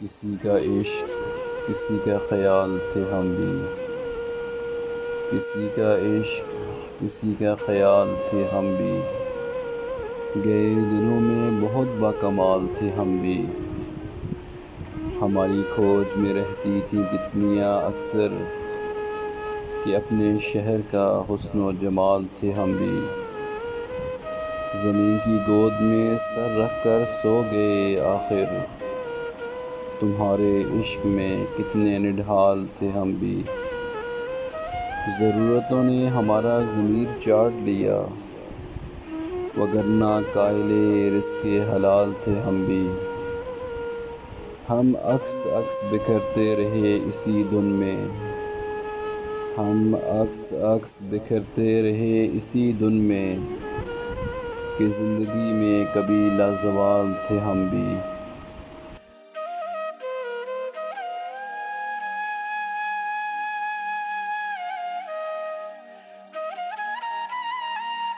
کسی کا عشق کسی کا خیال تھے ہم بھی، کسی کا عشق کسی کا خیال تھے ہم بھی، گئے دنوں میں بہت باکمال تھے ہم بھی۔ ہماری کھوج میں رہتی تھیں تتلیاں اکثر، کہ اپنے شہر کا حسن و جمال تھے ہم بھی۔ زمیں کی گود میں سر رکھ کر سو گئے آخر، تمہارے عشق میں کتنے نڈھال تھے ہم بھی۔ ضرورتوں نے ہمارا ضمیر چاٹ لیا، وگرنہ قائل رزق حلال تھے ہم بھی۔ ہم عکس عکس بکھرتے رہے اسی دھن میں، ہم عکس عکس بکھرتے رہے اسی دھن میں، کہ زندگی میں کبھی لازوال تھے ہم بھی۔